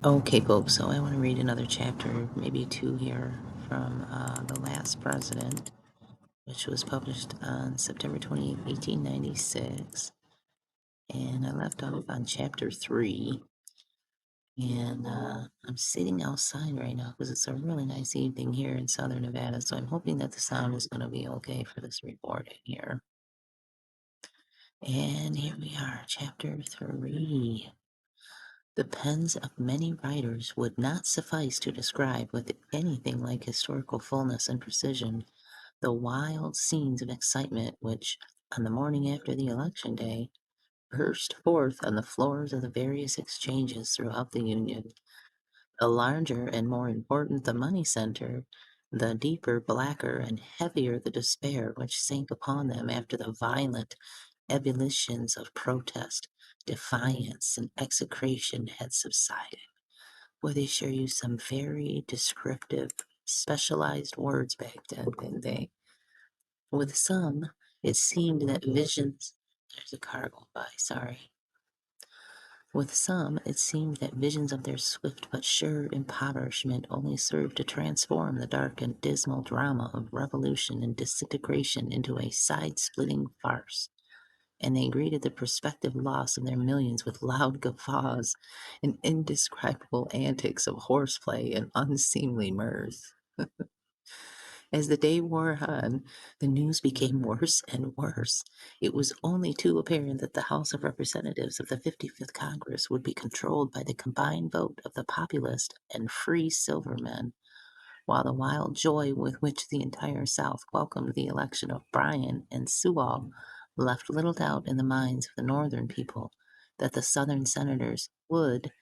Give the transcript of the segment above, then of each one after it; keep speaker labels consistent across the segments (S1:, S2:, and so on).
S1: Okay, folks, so I want to read another chapter, maybe two here, from The Last President, which was published on September 28, 1896. And I left off on chapter 3. And I'm sitting outside right now because it's a really nice evening here in southern Nevada. So I'm hoping that the sound is going to be okay for this recording here. And here we are, chapter 3. The pens of many writers would not suffice to describe with anything like historical fullness and precision the wild scenes of excitement which, on the morning after the election day, burst forth on the floors of the various exchanges throughout the Union. The larger and more important the money center, the deeper, blacker, and heavier the despair which sank upon them after the violent ebullitions of protest, defiance, and execration had subsided. Boy, they sure use some very descriptive, specialized words back then, didn't they? With some, it seemed that visions. There's a car going by, sorry. With some, it seemed that visions of their swift but sure impoverishment only served to transform the dark and dismal drama of revolution and disintegration into a side-splitting farce, and they greeted the prospective loss of their millions with loud guffaws and indescribable antics of horseplay and unseemly mirth. As the day wore on, the news became worse and worse. It was only too apparent that the House of Representatives of the 55th Congress would be controlled by the combined vote of the populist and free silver men, while the wild joy with which the entire South welcomed the election of Bryan and Sewall left little doubt in the minds of the Northern people that the Southern senators would,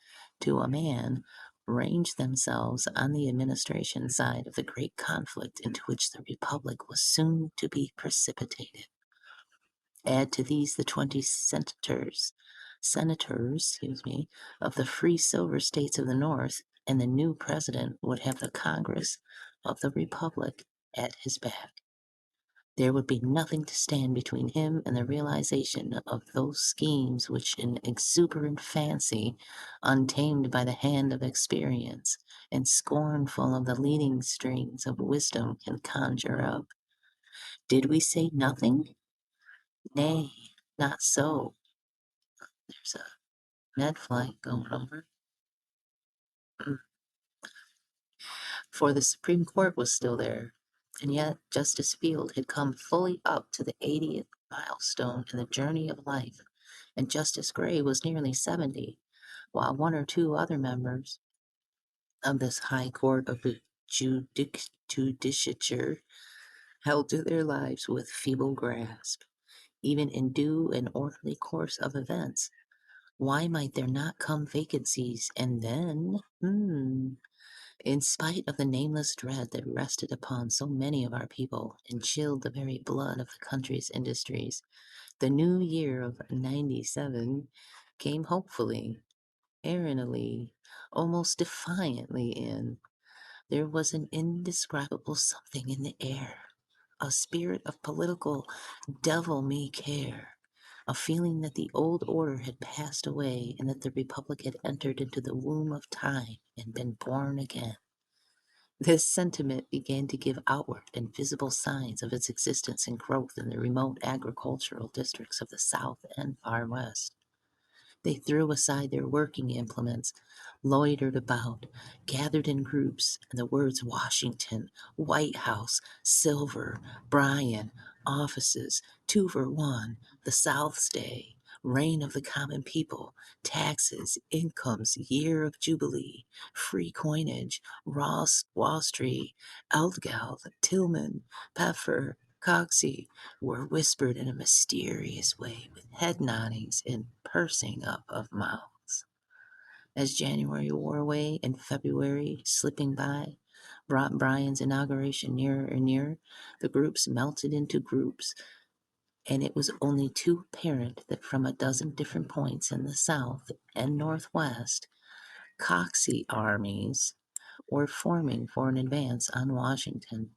S1: to a man, range themselves on the administration side of the great conflict into which the Republic was soon to be precipitated. Add to these the 20 senators, of the free silver states of the North, and the new president would have the Congress of the Republic at his back. There would be nothing to stand between him and the realization of those schemes which an exuberant fancy, untamed by the hand of experience, and scornful of the leading strings of wisdom can conjure up. Did we say nothing? Nay, not so. There's a med flight going over. For the Supreme Court was still there, and yet Justice Field had come fully up to the 80th milestone in the journey of life, and Justice Gray was nearly 70, while one or two other members of this high court of the judicature held to their lives with feeble grasp. Even in due and orderly course of events, why might there not come vacancies, and then, in spite of the nameless dread that rested upon so many of our people and chilled the very blood of the country's industries, the new year of '97 came hopefully, airily, almost defiantly in. There was an indescribable something in the air, a spirit of political devil me care, a feeling that the old order had passed away and that the Republic had entered into the womb of time and been born again. This sentiment began to give outward and visible signs of its existence and growth in the remote agricultural districts of the South and Far West. They threw aside their working implements, loitered about, gathered in groups, and the words Washington, White House, Silver, Bryan, offices, 2-for-1, the South's Day, reign of the common people, taxes, incomes, year of jubilee, free coinage, Ross, Wall Street, Eldgeld, Tillman, Peffer, Coxey, were whispered in a mysterious way with head noddings and pursing up of mouths. As January wore away and February, slipping by, brought Bryan's inauguration nearer and nearer, the groups melted into groups, and it was only too apparent that from a dozen different points in the South and Northwest, Coxey armies were forming for an advance on Washington.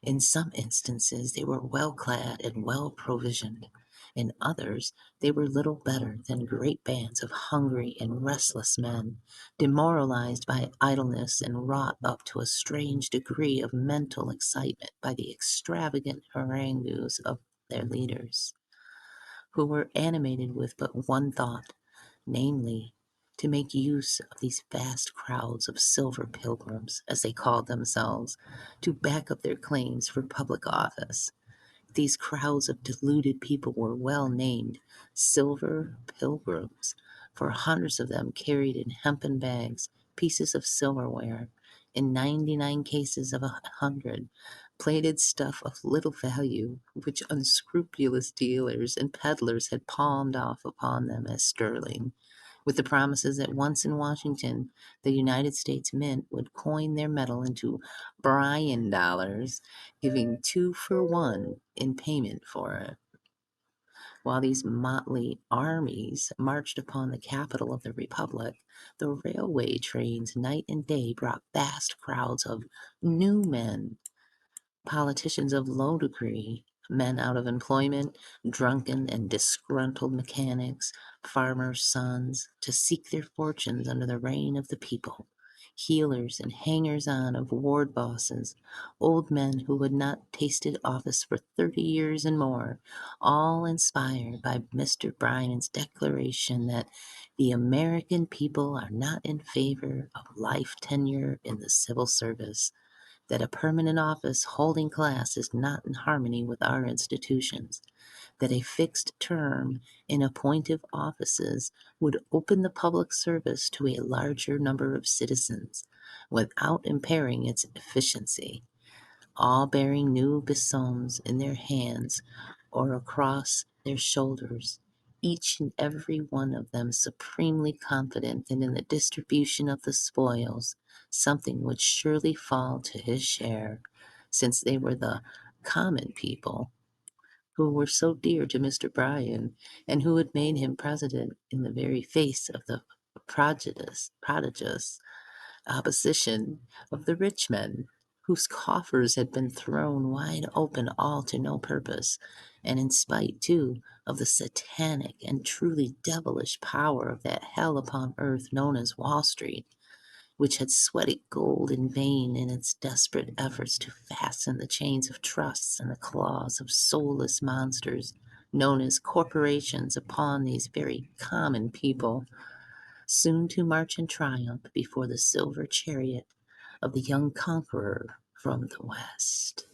S1: In some instances, they were well clad and well provisioned. In others, they were little better than great bands of hungry and restless men, demoralized by idleness and wrought up to a strange degree of mental excitement by the extravagant harangues of their leaders, who were animated with but one thought, namely, to make use of these vast crowds of silver pilgrims, as they called themselves, to back up their claims for public office. These crowds of deluded people were well named silver pilgrims, for hundreds of them carried in hempen bags pieces of silverware, in 99 cases of 100, plated stuff of little value, which unscrupulous dealers and peddlers had palmed off upon them as sterling, with the promises that once in Washington, the United States Mint would coin their metal into Bryan dollars, giving 2 for 1 in payment for it. While these motley armies marched upon the capital of the Republic, the railway trains night and day brought vast crowds of new men, politicians of low degree, men out of employment, drunken and disgruntled mechanics, farmers' sons, to seek their fortunes under the reign of the people, healers and hangers on of ward bosses, old men who had not tasted office for 30 years and more, all inspired by Mr. Bryan's declaration that the American people are not in favor of life tenure in the civil service, that a permanent office holding class is not in harmony with our institutions, that a fixed term in appointive offices would open the public service to a larger number of citizens without impairing its efficiency, all bearing new besoms in their hands or across their shoulders, each and every one of them supremely confident that in the distribution of the spoils something would surely fall to his share, since they were the common people who were so dear to Mr. Bryan, and who had made him president in the very face of the prodigious opposition of the rich men, whose coffers had been thrown wide open all to no purpose, and in spite, too, of the satanic and truly devilish power of that hell upon earth known as Wall Street, which had sweated gold in vain in its desperate efforts to fasten the chains of trusts and the claws of soulless monsters known as corporations upon these very common people, soon to march in triumph before the silver chariot of the young conqueror from the West.